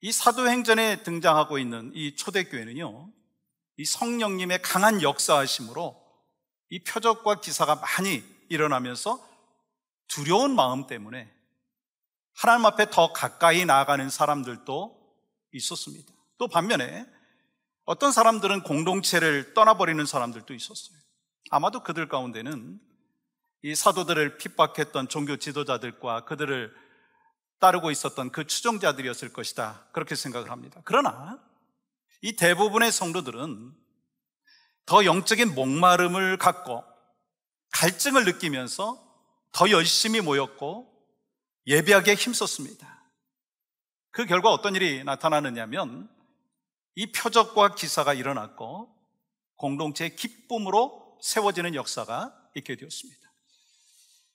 이 사도행전에 등장하고 있는 이 초대교회는요, 이 성령님의 강한 역사하심으로 이 표적과 기사가 많이 일어나면서 두려운 마음 때문에 하나님 앞에 더 가까이 나아가는 사람들도 있었습니다. 또 반면에 어떤 사람들은 공동체를 떠나버리는 사람들도 있었어요. 아마도 그들 가운데는 이 사도들을 핍박했던 종교 지도자들과 그들을 따르고 있었던 그 추종자들이었을 것이다, 그렇게 생각을 합니다. 그러나 이 대부분의 성도들은 더 영적인 목마름을 갖고 갈증을 느끼면서 더 열심히 모였고 예배하기에 힘썼습니다. 그 결과 어떤 일이 나타나느냐면 이 표적과 기사가 일어났고 공동체의 기쁨으로 세워지는 역사가 있게 되었습니다.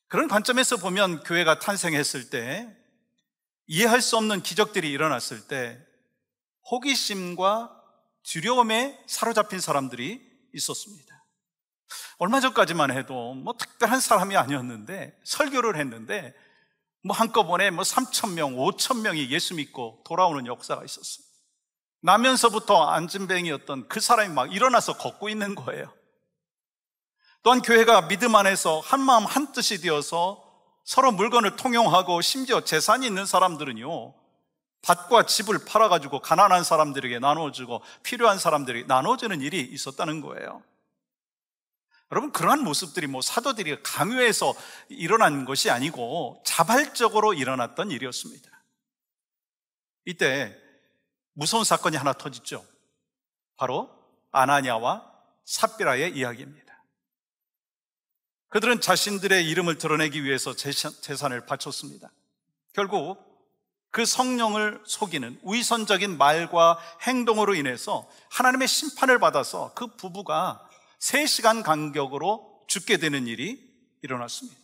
그런 관점에서 보면 교회가 탄생했을 때, 이해할 수 없는 기적들이 일어났을 때 호기심과 두려움에 사로잡힌 사람들이 있었습니다. 얼마 전까지만 해도 특별한 사람이 아니었는데 설교를 했는데 한꺼번에 3,000명, 5,000명이 예수 믿고 돌아오는 역사가 있었어요. 나면서부터 안진뱅이였던 그 사람이 막 일어나서 걷고 있는 거예요. 또한 교회가 믿음 안에서 한마음 한뜻이 되어서 서로 물건을 통용하고 심지어 재산이 있는 사람들은요, 밭과 집을 팔아가지고 가난한 사람들에게 나눠주고 필요한 사람들에게 나눠주는 일이 있었다는 거예요. 여러분, 그러한 모습들이 사도들이 강요해서 일어난 것이 아니고 자발적으로 일어났던 일이었습니다. 이때 무서운 사건이 하나 터지죠. 바로 아나니아와 삽비라의 이야기입니다. 그들은 자신들의 이름을 드러내기 위해서 재산을 바쳤습니다. 결국 그 성령을 속이는 위선적인 말과 행동으로 인해서 하나님의 심판을 받아서 그 부부가 3시간 간격으로 죽게 되는 일이 일어났습니다.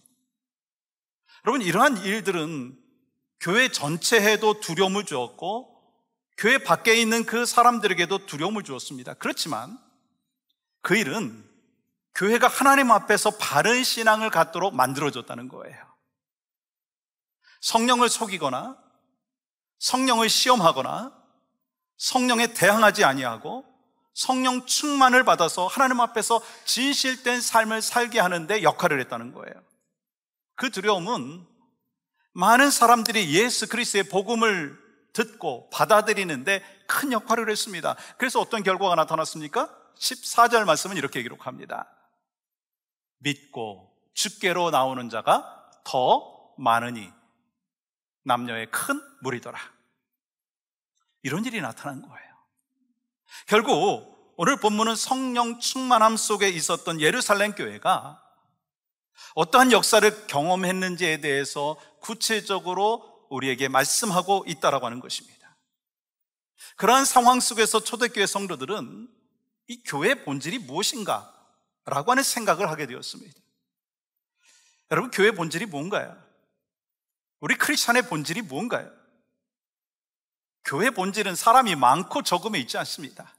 여러분, 이러한 일들은 교회 전체에도 두려움을 주었고 교회 밖에 있는 그 사람들에게도 두려움을 주었습니다. 그렇지만 그 일은 교회가 하나님 앞에서 바른 신앙을 갖도록 만들어줬다는 거예요. 성령을 속이거나 성령을 시험하거나 성령에 대항하지 아니하고 성령 충만을 받아서 하나님 앞에서 진실된 삶을 살게 하는데 역할을 했다는 거예요. 그 두려움은 많은 사람들이 예수 그리스도의 복음을 듣고 받아들이는데 큰 역할을 했습니다. 그래서 어떤 결과가 나타났습니까? 14절 말씀은 이렇게 기록합니다. 믿고 주께로 나오는 자가 더 많으니 남녀의 큰 무리더라. 이런 일이 나타난 거예요. 결국 오늘 본문은 성령 충만함 속에 있었던 예루살렘 교회가 어떠한 역사를 경험했는지에 대해서 구체적으로 우리에게 말씀하고 있다라고 하는 것입니다. 그러한 상황 속에서 초대교회 성도들은 이 교회의 본질이 무엇인가? 라고 하는 생각을 하게 되었습니다. 여러분, 교회의 본질이 뭔가요? 우리 크리스찬의 본질이 뭔가요? 교회의 본질은 사람이 많고 적음에 있지 않습니다.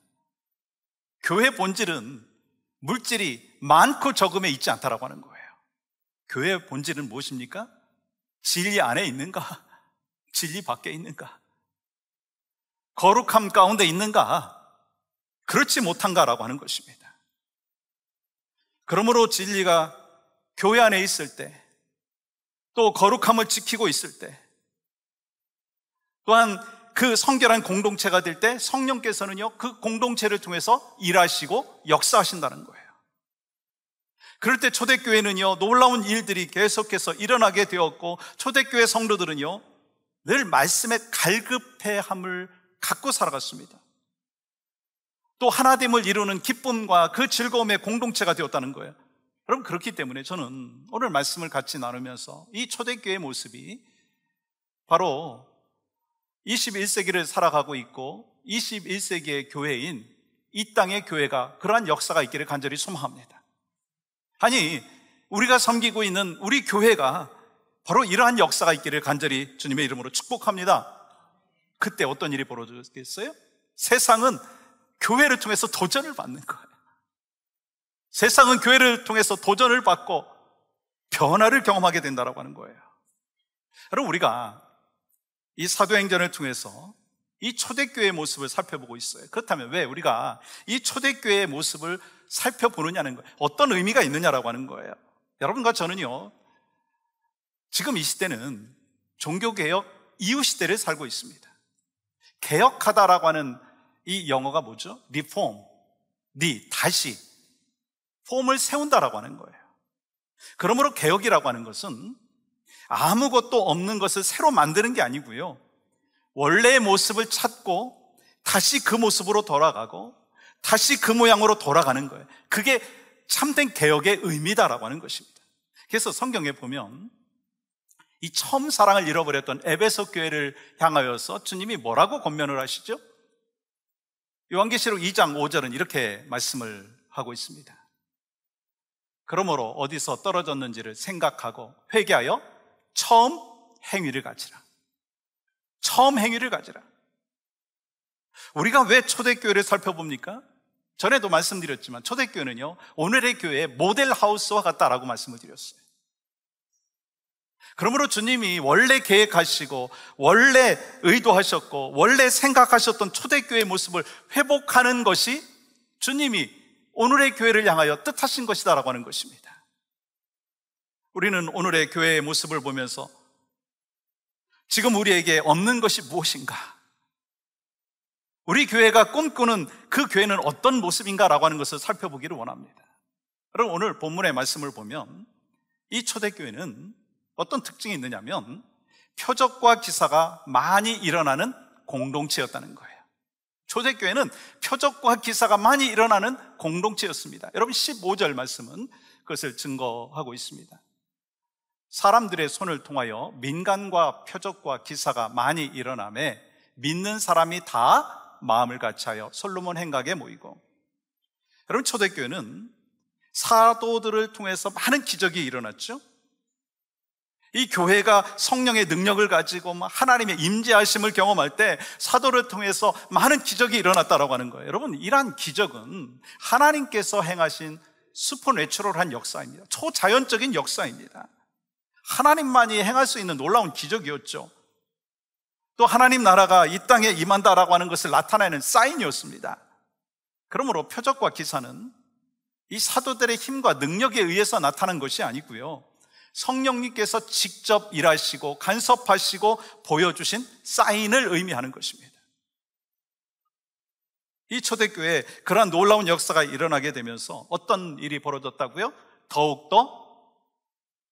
교회의 본질은 물질이 많고 적음에 있지 않다라고 하는 거예요. 교회의 본질은 무엇입니까? 진리 안에 있는가? 진리 밖에 있는가? 거룩함 가운데 있는가? 그렇지 못한가라고 하는 것입니다. 그러므로 진리가 교회 안에 있을 때, 또 거룩함을 지키고 있을 때, 또한 그 성결한 공동체가 될 때 성령께서는요, 그 공동체를 통해서 일하시고 역사하신다는 거예요. 그럴 때 초대교회는요, 놀라운 일들이 계속해서 일어나게 되었고, 초대교회 성도들은요, 늘 말씀의 갈급해함을 갖고 살아갔습니다. 또 하나됨을 이루는 기쁨과 그 즐거움의 공동체가 되었다는 거예요. 여러분, 그렇기 때문에 저는 오늘 말씀을 같이 나누면서 이 초대교회의 모습이 바로 21세기를 살아가고 있고 21세기의 교회인 이 땅의 교회가 그러한 역사가 있기를 간절히 소망합니다. 아니, 우리가 섬기고 있는 우리 교회가 바로 이러한 역사가 있기를 간절히 주님의 이름으로 축복합니다. 그때 어떤 일이 벌어지겠어요? 세상은 교회를 통해서 도전을 받는 거예요. 세상은 교회를 통해서 도전을 받고 변화를 경험하게 된다고 하는 거예요. 여러분, 우리가 이 사도행전을 통해서 이 초대교회의 모습을 살펴보고 있어요. 그렇다면 왜 우리가 이 초대교회의 모습을 살펴보느냐는 거예요. 어떤 의미가 있느냐라고 하는 거예요. 여러분과 저는요, 지금 이 시대는 종교개혁 이후 시대를 살고 있습니다. 개혁하다라고 하는 이 영어가 뭐죠? 리폼, 다시 폼을 세운다라고 하는 거예요. 그러므로 개혁이라고 하는 것은 아무것도 없는 것을 새로 만드는 게 아니고요, 원래의 모습을 찾고 다시 그 모습으로 돌아가고 다시 그 모양으로 돌아가는 거예요. 그게 참된 개혁의 의미다라고 하는 것입니다. 그래서 성경에 보면 이 처음 사랑을 잃어버렸던 에베소 교회를 향하여서 주님이 뭐라고 권면을 하시죠? 요한계시록 2장 5절은 이렇게 말씀을 하고 있습니다. 그러므로 어디서 떨어졌는지를 생각하고 회개하여 처음 행위를 가지라. 처음 행위를 가지라. 우리가 왜 초대교회를 살펴봅니까? 전에도 말씀드렸지만 초대교회는요, 오늘의 교회의 모델 하우스와 같다라고 말씀을 드렸어요. 그러므로 주님이 원래 계획하시고 원래 의도하셨고 원래 생각하셨던 초대교회의 모습을 회복하는 것이 주님이 오늘의 교회를 향하여 뜻하신 것이다라고 하는 것입니다. 우리는 오늘의 교회의 모습을 보면서 지금 우리에게 없는 것이 무엇인가? 우리 교회가 꿈꾸는 그 교회는 어떤 모습인가라고 하는 것을 살펴보기를 원합니다. 여러분, 오늘 본문의 말씀을 보면 이 초대교회는 어떤 특징이 있느냐면 표적과 기사가 많이 일어나는 공동체였다는 거예요. 초대교회는 표적과 기사가 많이 일어나는 공동체였습니다. 여러분, 15절 말씀은 그것을 증거하고 있습니다. 사람들의 손을 통하여 민간과 표적과 기사가 많이 일어나매 믿는 사람이 다 마음을 같이하여 솔로몬 행각에 모이고, 여러분, 초대교회는 사도들을 통해서 많은 기적이 일어났죠. 이 교회가 성령의 능력을 가지고 하나님의 임재하심을 경험할 때 사도를 통해서 많은 기적이 일어났다라고 하는 거예요. 여러분, 이러한 기적은 하나님께서 행하신 슈퍼내추럴한 역사입니다. 초자연적인 역사입니다. 하나님만이 행할 수 있는 놀라운 기적이었죠. 또 하나님 나라가 이 땅에 임한다라고 하는 것을 나타내는 사인이었습니다. 그러므로 표적과 기사는 이 사도들의 힘과 능력에 의해서 나타난 것이 아니고요, 성령님께서 직접 일하시고 간섭하시고 보여주신 사인을 의미하는 것입니다. 이 초대교회에 그러한 놀라운 역사가 일어나게 되면서 어떤 일이 벌어졌다고요? 더욱더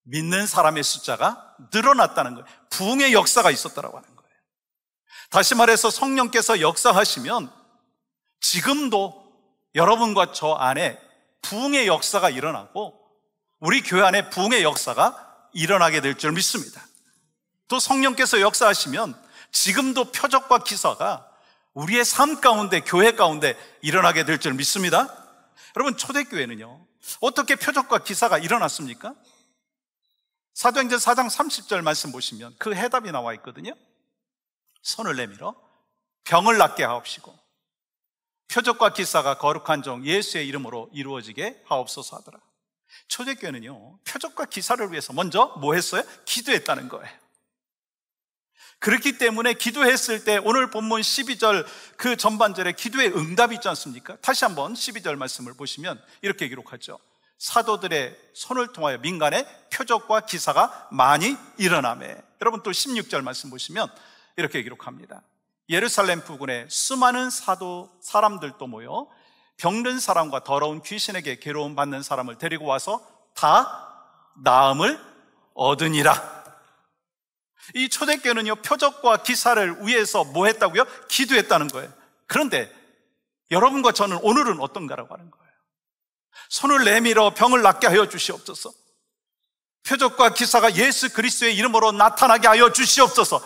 믿는 사람의 숫자가 늘어났다는 거예요. 부흥의 역사가 있었다라고 하는 거예요. 다시 말해서 성령께서 역사하시면 지금도 여러분과 저 안에 부흥의 역사가 일어나고 우리 교회 안에 부흥의 역사가 일어나게 될 줄 믿습니다. 또 성령께서 역사하시면 지금도 표적과 기사가 우리의 삶 가운데, 교회 가운데 일어나게 될 줄 믿습니다. 여러분, 초대교회는요, 어떻게 표적과 기사가 일어났습니까? 사도행전 4장 30절 말씀 보시면 그 해답이 나와 있거든요. 손을 내밀어 병을 낫게 하옵시고 표적과 기사가 거룩한 종 예수의 이름으로 이루어지게 하옵소서 하더라. 초대교회는요, 표적과 기사를 위해서 먼저 뭐 했어요? 기도했다는 거예요. 그렇기 때문에 기도했을 때 오늘 본문 12절 그 전반절에 기도의 응답이 있지 않습니까? 다시 한번 12절 말씀을 보시면 이렇게 기록하죠. 사도들의 손을 통하여 민간에 표적과 기사가 많이 일어나매. 여러분, 또 16절 말씀 보시면 이렇게 기록합니다. 예루살렘 부근에 수많은 사람들도 모여 병든 사람과 더러운 귀신에게 괴로움 받는 사람을 데리고 와서 다 나음을 얻으니라. 이 초대교회는요, 표적과 기사를 위해서 뭐 했다고요? 기도했다는 거예요. 그런데 여러분과 저는 오늘은 어떤가라고 하는 거예요. 손을 내밀어 병을 낫게 하여 주시옵소서. 표적과 기사가 예수 그리스도의 이름으로 나타나게 하여 주시옵소서.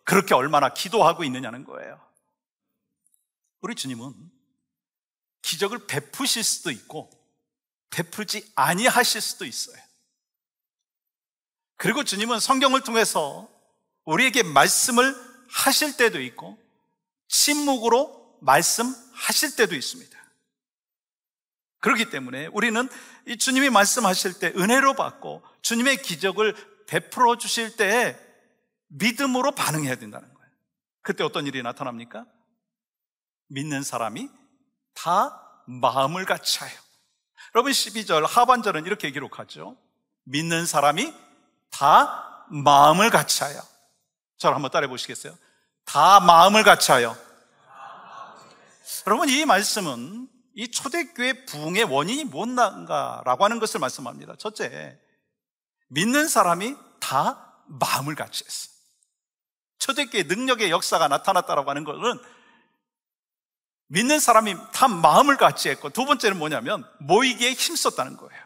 그렇게 얼마나 기도하고 있느냐는 거예요. 우리 주님은 기적을 베푸실 수도 있고 베풀지 아니하실 수도 있어요. 그리고 주님은 성경을 통해서 우리에게 말씀을 하실 때도 있고 침묵으로 말씀하실 때도 있습니다. 그렇기 때문에 우리는 이 주님이 말씀하실 때 은혜로 받고 주님의 기적을 베풀어 주실 때에 믿음으로 반응해야 된다는 거예요. 그때 어떤 일이 나타납니까? 믿는 사람이 다 마음을 같이하여. 여러분 12절 하반절은 이렇게 기록하죠. 믿는 사람이 다 마음을 같이하여. 저를 한번 따라해 보시겠어요? 다 마음을 같이하여. 여러분 이 말씀은 이 초대교회 부흥의 원인이 뭔가라고 하는 것을 말씀합니다. 첫째, 믿는 사람이 다 마음을 같이했어요. 초대교회 능력의 역사가 나타났다라고 하는 것은 믿는 사람이 다 마음을 같이했고, 두 번째는 뭐냐면 모이기에 힘썼다는 거예요.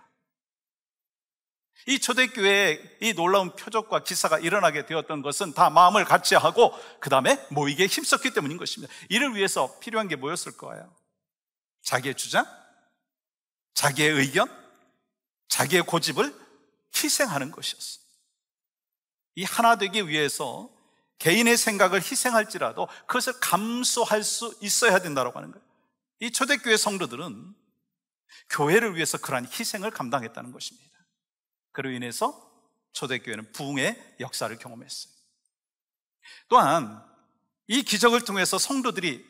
이 초대교회에 이 놀라운 표적과 기사가 일어나게 되었던 것은 다 마음을 같이하고 그 다음에 모이기에 힘썼기 때문인 것입니다. 이를 위해서 필요한 게 뭐였을 거예요? 자기의 주장, 자기의 의견, 자기의 고집을 희생하는 것이었어요. 이 하나 되기 위해서 개인의 생각을 희생할지라도 그것을 감수할 수 있어야 된다고 하는 거예요. 이 초대교회 성도들은 교회를 위해서 그러한 희생을 감당했다는 것입니다. 그로 인해서 초대교회는 부흥의 역사를 경험했어요. 또한 이 기적을 통해서 성도들이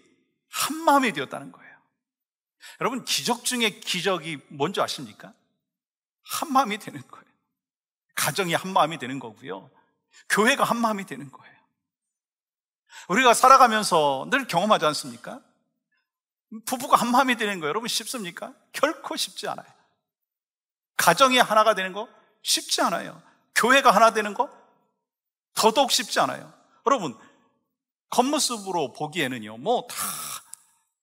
한마음이 되었다는 거예요. 여러분 기적 중에 기적이 뭔지 아십니까? 한마음이 되는 거예요. 가정이 한마음이 되는 거고요, 교회가 한마음이 되는 거예요. 우리가 살아가면서 늘 경험하지 않습니까? 부부가 한마음이 되는 거 여러분 쉽습니까? 결코 쉽지 않아요. 가정이 하나가 되는 거 쉽지 않아요. 교회가 하나 되는 거 더더욱 쉽지 않아요. 여러분 겉모습으로 보기에는요 뭐 다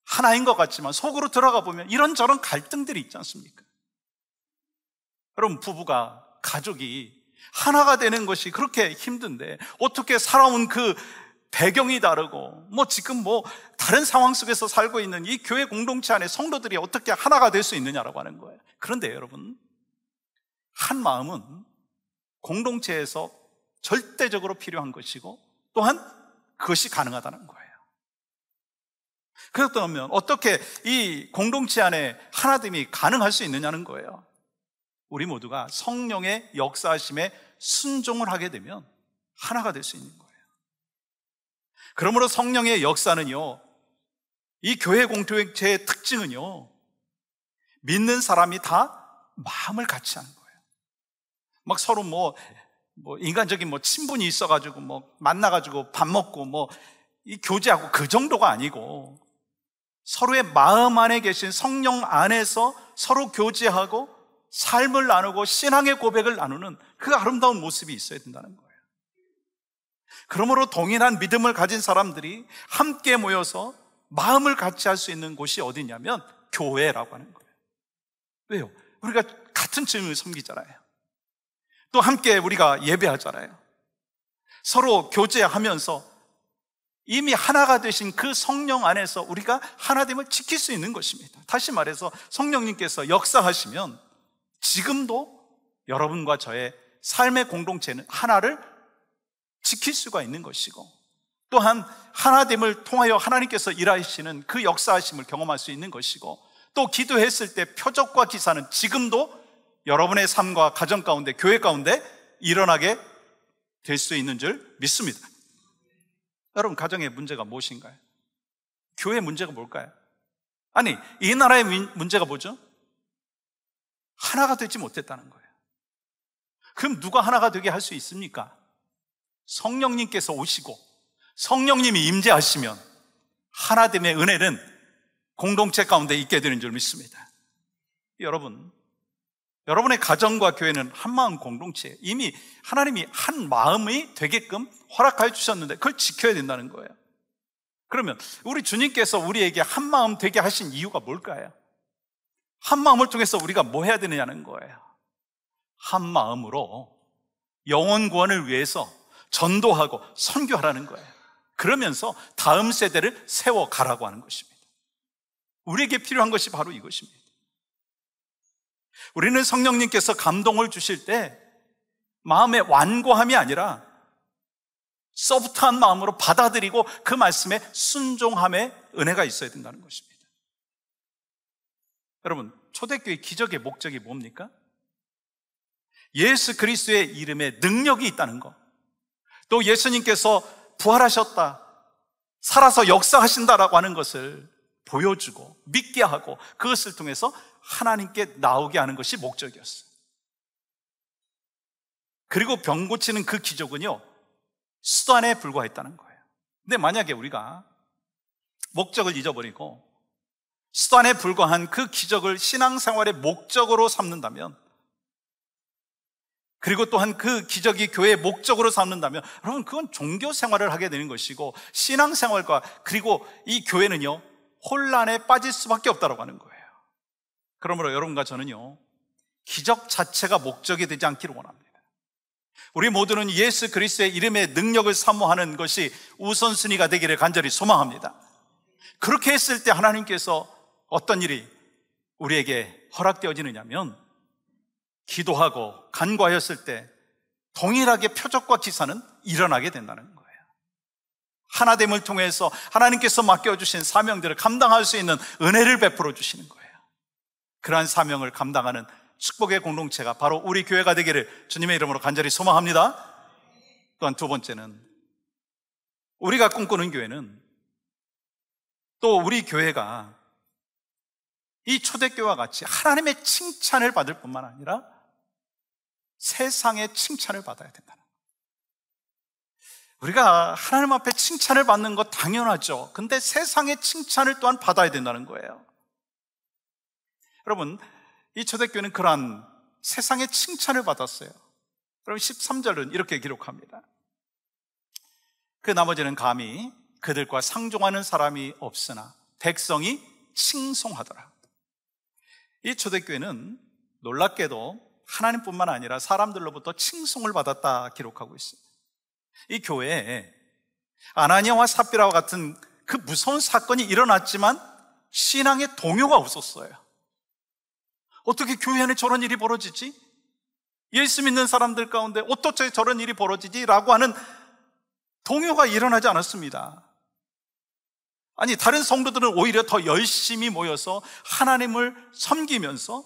하나인 것 같지만 속으로 들어가 보면 이런저런 갈등들이 있지 않습니까? 여러분 부부가, 가족이 하나가 되는 것이 그렇게 힘든데 어떻게 살아온 그 배경이 다르고 지금 다른 상황 속에서 살고 있는 이 교회 공동체 안에 성도들이 어떻게 하나가 될 수 있느냐라고 하는 거예요. 그런데 여러분 한 마음은 공동체에서 절대적으로 필요한 것이고 또한 그것이 가능하다는 거예요. 그렇다면 어떻게 이 공동체 안에 하나됨이 가능할 수 있느냐는 거예요. 우리 모두가 성령의 역사하심에 순종을 하게 되면 하나가 될 수 있는 거예요. 그러므로 성령의 역사는요, 이 교회 공동체의 특징은요, 믿는 사람이 다 마음을 같이 하는 거예요. 막 서로 인간적인 친분이 있어가지고 만나가지고 밥 먹고 이 교제하고 그 정도가 아니고 서로의 마음 안에 계신 성령 안에서 서로 교제하고 삶을 나누고 신앙의 고백을 나누는 그 아름다운 모습이 있어야 된다는 거예요. 그러므로 동일한 믿음을 가진 사람들이 함께 모여서 마음을 같이 할 수 있는 곳이 어디냐면 교회라고 하는 거예요. 왜요? 우리가 같은 주님을 섬기잖아요. 또 함께 우리가 예배하잖아요. 서로 교제하면서 이미 하나가 되신 그 성령 안에서 우리가 하나됨을 지킬 수 있는 것입니다. 다시 말해서 성령님께서 역사하시면 지금도 여러분과 저의 삶의 공동체는 하나를 지킬 수가 있는 것이고 또한 하나됨을 통하여 하나님께서 일하시는 그 역사하심을 경험할 수 있는 것이고 또 기도했을 때 표적과 기사는 지금도 여러분의 삶과 가정 가운데, 교회 가운데 일어나게 될 수 있는 줄 믿습니다. 여러분 가정의 문제가 무엇인가요? 교회의 문제가 뭘까요? 아니 이 나라의 문제가 뭐죠? 하나가 되지 못했다는 거예요. 그럼 누가 하나가 되게 할 수 있습니까? 성령님께서 오시고 성령님이 임재하시면 하나됨의 은혜는 공동체 가운데 있게 되는 줄 믿습니다. 여러분의 가정과 교회는 한마음 공동체예요. 이미 하나님이 한 마음이 되게끔 허락하여 주셨는데 그걸 지켜야 된다는 거예요. 그러면 우리 주님께서 우리에게 한마음 되게 하신 이유가 뭘까요? 한마음을 통해서 우리가 뭐 해야 되느냐는 거예요. 한마음으로 영혼 구원을 위해서 전도하고 선교하라는 거예요. 그러면서 다음 세대를 세워가라고 하는 것입니다. 우리에게 필요한 것이 바로 이것입니다. 우리는 성령님께서 감동을 주실 때 마음의 완고함이 아니라 소프트한 마음으로 받아들이고 그 말씀에 순종함의 은혜가 있어야 된다는 것입니다. 여러분, 초대교회 기적의 목적이 뭡니까? 예수 그리스도의 이름에 능력이 있다는 것, 또 예수님께서 부활하셨다, 살아서 역사하신다라고 하는 것을 보여주고 믿게 하고 그것을 통해서 하나님께 나오게 하는 것이 목적이었어요. 그리고 병 고치는 그 기적은요, 수단에 불과했다는 거예요. 근데 만약에 우리가 목적을 잊어버리고 수단에 불과한 그 기적을 신앙생활의 목적으로 삼는다면, 그리고 또한 그 기적이 교회의 목적으로 삼는다면, 여러분 그건 종교 생활을 하게 되는 것이고 신앙생활과 그리고 이 교회는요 혼란에 빠질 수밖에 없다고 하는 거예요. 그러므로 여러분과 저는요 기적 자체가 목적이 되지 않기를 원합니다. 우리 모두는 예수 그리스도의 이름의 능력을 사모하는 것이 우선순위가 되기를 간절히 소망합니다. 그렇게 했을 때 하나님께서 어떤 일이 우리에게 허락되어지느냐면, 기도하고 간구하였을 때 동일하게 표적과 기사는 일어나게 된다는 거예요. 하나됨을 통해서 하나님께서 맡겨주신 사명들을 감당할 수 있는 은혜를 베풀어 주시는 거예요. 그러한 사명을 감당하는 축복의 공동체가 바로 우리 교회가 되기를 주님의 이름으로 간절히 소망합니다. 또한 두 번째는, 우리가 꿈꾸는 교회는 또 우리 교회가 이 초대교회와 같이 하나님의 칭찬을 받을 뿐만 아니라 세상의 칭찬을 받아야 된다는 거예요. 우리가 하나님 앞에 칭찬을 받는 것 당연하죠. 근데 세상의 칭찬을 또한 받아야 된다는 거예요. 여러분, 이 초대교회는 그러한 세상의 칭찬을 받았어요. 그럼 13절은 이렇게 기록합니다. 그 나머지는 감히 그들과 상종하는 사람이 없으나 백성이 칭송하더라. 이 초대교회는 놀랍게도 하나님뿐만 아니라 사람들로부터 칭송을 받았다 기록하고 있습니다. 이 교회에 아나니아와 삽비라와 같은 그 무서운 사건이 일어났지만 신앙의 동요가 없었어요. 어떻게 교회 안에 저런 일이 벌어지지? 예수 믿는 사람들 가운데 어떻게 저런 일이 벌어지지? 라고 하는 동요가 일어나지 않았습니다. 아니, 다른 성도들은 오히려 더 열심히 모여서 하나님을 섬기면서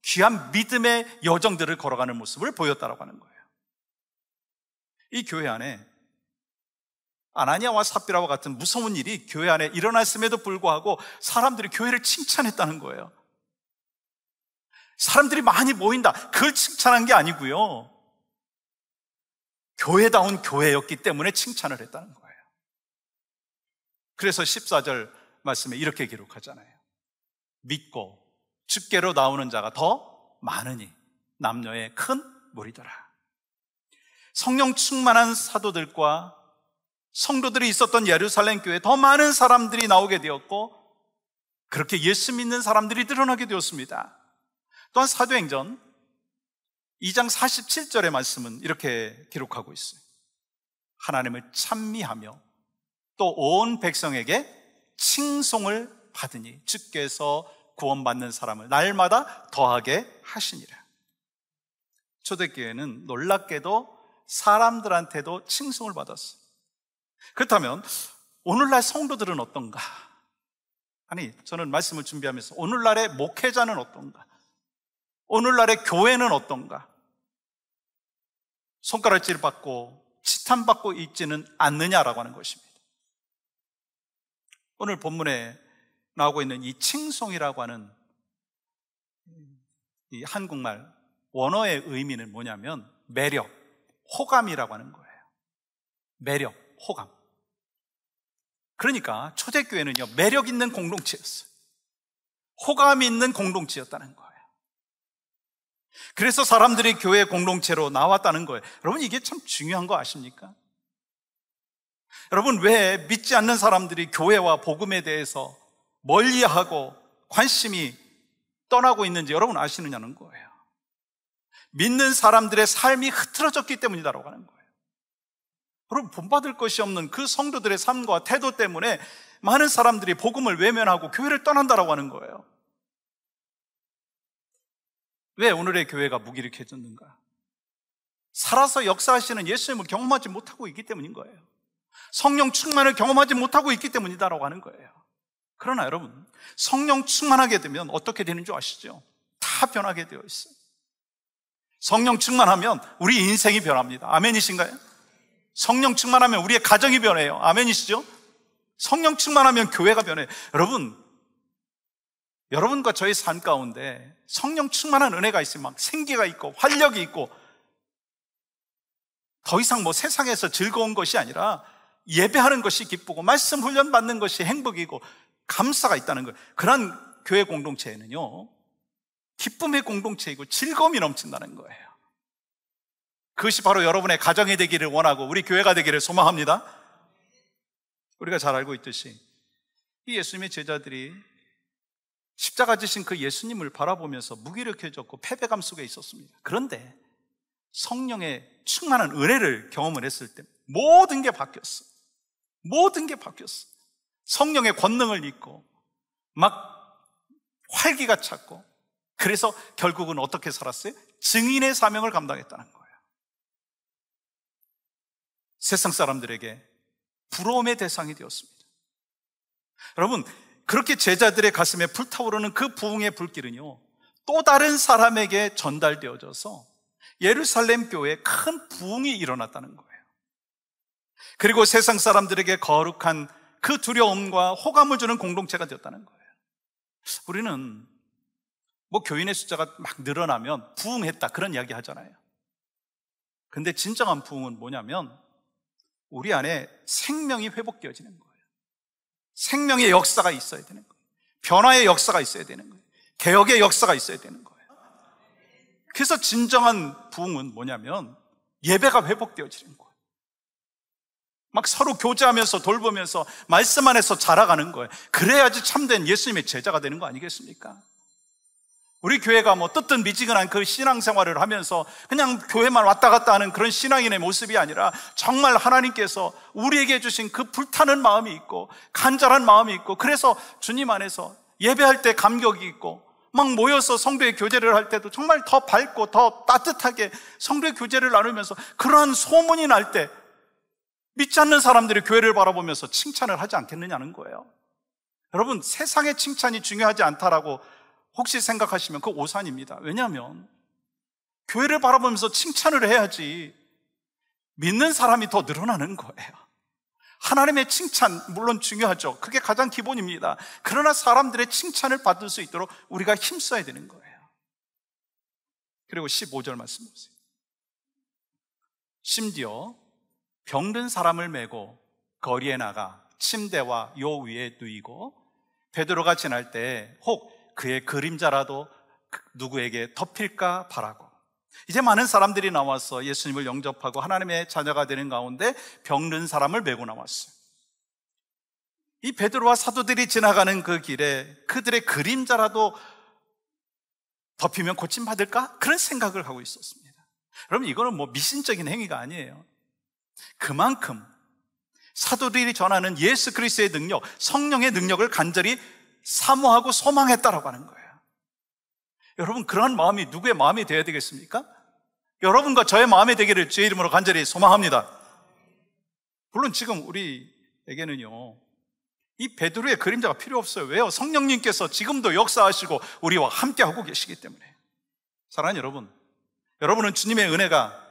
귀한 믿음의 여정들을 걸어가는 모습을 보였다라고 하는 거예요. 이 교회 안에 아나니아와 삽비라와 같은 무서운 일이 교회 안에 일어났음에도 불구하고 사람들이 교회를 칭찬했다는 거예요. 사람들이 많이 모인다, 그걸 칭찬한 게 아니고요, 교회다운 교회였기 때문에 칭찬을 했다는 거예요. 그래서 14절 말씀에 이렇게 기록하잖아요. 믿고 주께로 나오는 자가 더 많으니 남녀의 큰 무리더라. 성령 충만한 사도들과 성도들이 있었던 예루살렘 교회에 더 많은 사람들이 나오게 되었고, 그렇게 예수 믿는 사람들이 늘어나게 되었습니다. 또한 사도행전 2장 47절의 말씀은 이렇게 기록하고 있어요. 하나님을 찬미하며 또 온 백성에게 칭송을 받으니 주께서 구원받는 사람을 날마다 더하게 하시니라. 초대교회는 놀랍게도 사람들한테도 칭송을 받았어요. 그렇다면 오늘날 성도들은 어떤가? 아니, 저는 말씀을 준비하면서 오늘날의 목회자는 어떤가? 오늘날의 교회는 어떤가? 손가락질 받고 치탄받고 있지는 않느냐라고 하는 것입니다. 오늘 본문에 나오고 있는 이 칭송이라고 하는 이 한국말 원어의 의미는 뭐냐면 매력, 호감이라고 하는 거예요. 매력, 호감. 그러니까 초대교회는요, 매력 있는 공동체였어요. 호감이 있는 공동체였다는 거예요. 그래서 사람들이 교회 공동체로 나왔다는 거예요. 여러분, 이게 참 중요한 거 아십니까? 여러분, 왜 믿지 않는 사람들이 교회와 복음에 대해서 멀리하고 관심이 떠나고 있는지 여러분 아시느냐는 거예요. 믿는 사람들의 삶이 흐트러졌기 때문이다라고 하는 거예요. 여러분, 본받을 것이 없는 그 성도들의 삶과 태도 때문에 많은 사람들이 복음을 외면하고 교회를 떠난다라고 하는 거예요. 왜 오늘의 교회가 무기력해졌는가? 살아서 역사하시는 예수님을 경험하지 못하고 있기 때문인 거예요. 성령 충만을 경험하지 못하고 있기 때문이다라고 하는 거예요. 그러나 여러분, 성령 충만하게 되면 어떻게 되는 줄 아시죠? 다 변하게 되어 있어요. 성령 충만하면 우리 인생이 변합니다. 아멘이신가요? 성령 충만하면 우리의 가정이 변해요. 아멘이시죠? 성령 충만하면 교회가 변해. 여러분과 저의 삶 가운데 성령 충만한 은혜가 있으면 막 생기가 있고 활력이 있고, 더 이상 뭐 세상에서 즐거운 것이 아니라 예배하는 것이 기쁘고 말씀 훈련 받는 것이 행복이고 감사가 있다는 거예요. 그런 교회 공동체에는요, 기쁨의 공동체이고 즐거움이 넘친다는 거예요. 그것이 바로 여러분의 가정이 되기를 원하고 우리 교회가 되기를 소망합니다. 우리가 잘 알고 있듯이 이 예수님의 제자들이 십자가 지신 그 예수님을 바라보면서 무기력해졌고 패배감 속에 있었습니다. 그런데 성령의 충만한 은혜를 경험을 했을 때 모든 게 바뀌었어. 모든 게 바뀌었어. 성령의 권능을 입고 막 활기가 찼고, 그래서 결국은 어떻게 살았어요? 증인의 사명을 감당했다는 거예요. 세상 사람들에게 부러움의 대상이 되었습니다. 여러분, 그렇게 제자들의 가슴에 불타오르는 그 부흥의 불길은요, 또 다른 사람에게 전달되어져서 예루살렘 교회에 큰 부흥이 일어났다는 거예요. 그리고 세상 사람들에게 거룩한 그 두려움과 호감을 주는 공동체가 되었다는 거예요. 우리는 뭐 교인의 숫자가 막 늘어나면 부흥했다 그런 이야기 하잖아요. 근데 진정한 부흥은 뭐냐면 우리 안에 생명이 회복되어지는 거예요. 생명의 역사가 있어야 되는 거예요. 변화의 역사가 있어야 되는 거예요. 개혁의 역사가 있어야 되는 거예요. 그래서 진정한 부흥은 뭐냐면 예배가 회복되어지는 거예요. 막 서로 교제하면서 돌보면서 말씀 안에서 자라가는 거예요. 그래야지 참된 예수님의 제자가 되는 거 아니겠습니까? 우리 교회가 뭐 뜨뜻미지근한 그 신앙생활을 하면서 그냥 교회만 왔다 갔다 하는 그런 신앙인의 모습이 아니라 정말 하나님께서 우리에게 주신 그 불타는 마음이 있고 간절한 마음이 있고, 그래서 주님 안에서 예배할 때 감격이 있고 막 모여서 성도의 교제를 할 때도 정말 더 밝고 더 따뜻하게 성도의 교제를 나누면서 그러한 소문이 날 때 믿지 않는 사람들이 교회를 바라보면서 칭찬을 하지 않겠느냐는 거예요. 여러분, 세상의 칭찬이 중요하지 않다라고 혹시 생각하시면 그 오산입니다. 왜냐하면 교회를 바라보면서 칭찬을 해야지 믿는 사람이 더 늘어나는 거예요. 하나님의 칭찬 물론 중요하죠. 그게 가장 기본입니다. 그러나 사람들의 칭찬을 받을 수 있도록 우리가 힘써야 되는 거예요. 그리고 15절 말씀 보세요. 심지어 병든 사람을 메고 거리에 나가 침대와 요 위에 누이고 베드로가 지날 때 혹 그의 그림자라도 누구에게 덮일까 바라고. 이제 많은 사람들이 나와서 예수님을 영접하고 하나님의 자녀가 되는 가운데 병든 사람을 메고 나왔어요. 이 베드로와 사도들이 지나가는 그 길에 그들의 그림자라도 덮이면 고침받을까? 그런 생각을 하고 있었습니다. 여러분, 이거는 뭐 미신적인 행위가 아니에요. 그만큼 사도들이 전하는 예수 그리스도의 능력, 성령의 능력을 간절히 사모하고 소망했다라고 하는 거예요. 여러분, 그런 마음이 누구의 마음이 되어야 되겠습니까? 여러분과 저의 마음이 되기를 주의 이름으로 간절히 소망합니다. 물론 지금 우리에게는요, 이 베드로의 그림자가 필요 없어요. 왜요? 성령님께서 지금도 역사하시고 우리와 함께하고 계시기 때문에. 사랑하는 여러분, 여러분은 주님의 은혜가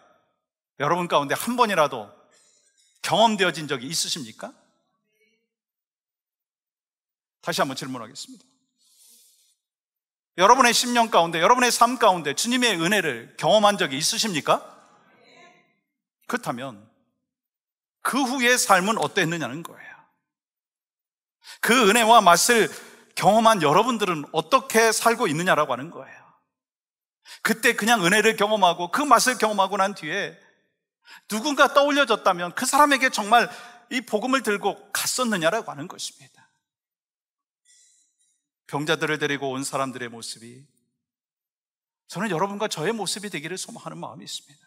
여러분 가운데 한 번이라도 경험되어진 적이 있으십니까? 다시 한번 질문하겠습니다. 여러분의 심령 가운데, 여러분의 삶 가운데 주님의 은혜를 경험한 적이 있으십니까? 그렇다면 그 후의 삶은 어땠느냐는 거예요. 그 은혜와 맛을 경험한 여러분들은 어떻게 살고 있느냐라고 하는 거예요. 그때 그냥 은혜를 경험하고 그 맛을 경험하고 난 뒤에 누군가 떠올려졌다면 그 사람에게 정말 이 복음을 들고 갔었느냐라고 하는 것입니다. 병자들을 데리고 온 사람들의 모습이 저는 여러분과 저의 모습이 되기를 소망하는 마음이 있습니다.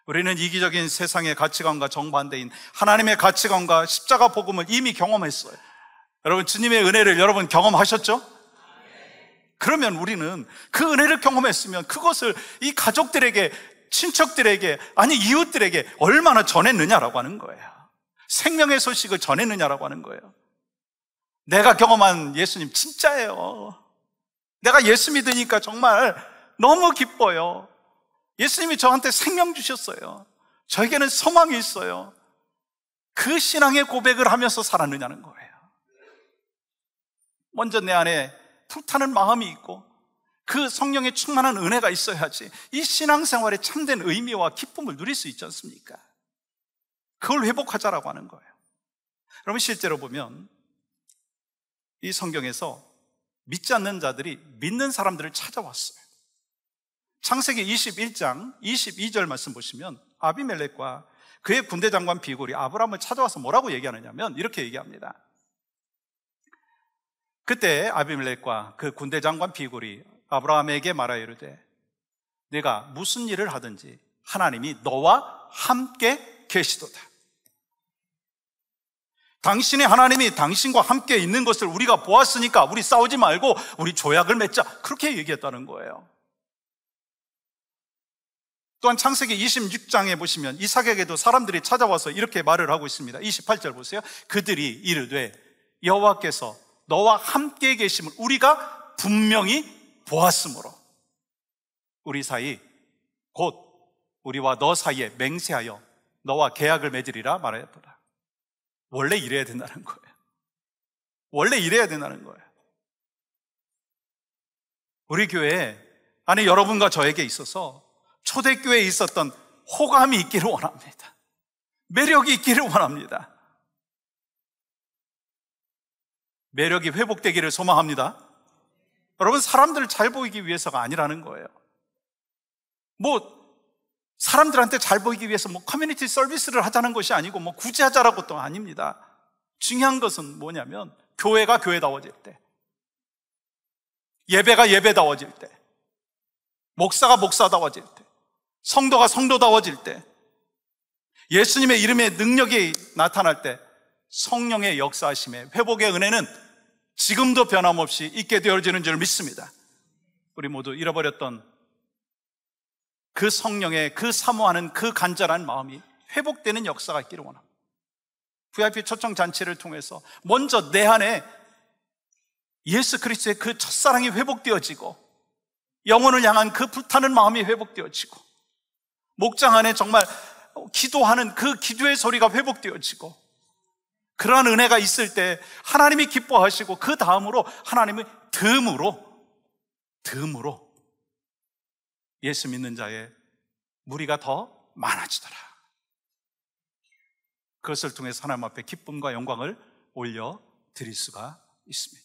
우리는 이기적인 세상의 가치관과 정반대인 하나님의 가치관과 십자가 복음을 이미 경험했어요. 여러분, 주님의 은혜를 여러분 경험하셨죠? 그러면 우리는 그 은혜를 경험했으면 그것을 이 가족들에게, 친척들에게, 아니 이웃들에게 얼마나 전했느냐라고 하는 거예요. 생명의 소식을 전했느냐라고 하는 거예요. 내가 경험한 예수님 진짜예요. 내가 예수 믿으니까 정말 너무 기뻐요. 예수님이 저한테 생명 주셨어요. 저에게는 소망이 있어요. 그 신앙의 고백을 하면서 살았느냐는 거예요. 먼저 내 안에 불타는 마음이 있고 그 성령의 충만한 은혜가 있어야지 이 신앙생활의 참된 의미와 기쁨을 누릴 수 있지 않습니까? 그걸 회복하자라고 하는 거예요. 여러분, 실제로 보면 이 성경에서 믿지 않는 자들이 믿는 사람들을 찾아왔어요. 창세기 21장 22절 말씀 보시면 아비멜렉과 그의 군대 장관 비골이 아브라함을 찾아와서 뭐라고 얘기하느냐면 이렇게 얘기합니다. 그때 아비멜렉과 그 군대 장관 비골이 아브라함에게 말하여 이르되 네가 무슨 일을 하든지 하나님이 너와 함께 계시도다. 당신의 하나님이 당신과 함께 있는 것을 우리가 보았으니까 우리 싸우지 말고 우리 조약을 맺자, 그렇게 얘기했다는 거예요. 또한 창세기 26장에 보시면 이삭에게도 사람들이 찾아와서 이렇게 말을 하고 있습니다. 28절 보세요. 그들이 이르되 여호와께서 너와 함께 계심을 우리가 분명히 보았으므로 우리 사이 곧 우리와 너 사이에 맹세하여 너와 계약을 맺으리라 말하였도다. 원래 이래야 된다는 거예요. 원래 이래야 된다는 거예요. 우리 교회 안에 여러분과 저에게 있어서 초대교회에 있었던 호감이 있기를 원합니다. 매력이 있기를 원합니다. 매력이 회복되기를 소망합니다. 여러분, 사람들을 잘 보이기 위해서가 아니라는 거예요. 사람들한테 잘 보이기 위해서 커뮤니티 서비스를 하자는 것이 아니고 굳이 하자라고 것도 아닙니다. 중요한 것은 뭐냐면 교회가 교회다워질 때, 예배가 예배다워질 때, 목사가 목사다워질 때, 성도가 성도다워질 때, 예수님의 이름의 능력이 나타날 때 성령의 역사하심에 회복의 은혜는 지금도 변함없이 있게 되어지는 줄 믿습니다. 우리 모두 잃어버렸던 그 성령의 그 사모하는 그 간절한 마음이 회복되는 역사가 있기를 원합니다. VIP 초청 잔치를 통해서 먼저 내 안에 예수 그리스도의 그 첫사랑이 회복되어지고 영혼을 향한 그 불타는 마음이 회복되어지고 목장 안에 정말 기도하는 그 기도의 소리가 회복되어지고 그러한 은혜가 있을 때 하나님이 기뻐하시고 그 다음으로 하나님의 듬으로 예수 믿는 자의 무리가 더 많아지더라. 그것을 통해서 하나님 앞에 기쁨과 영광을 올려드릴 수가 있습니다.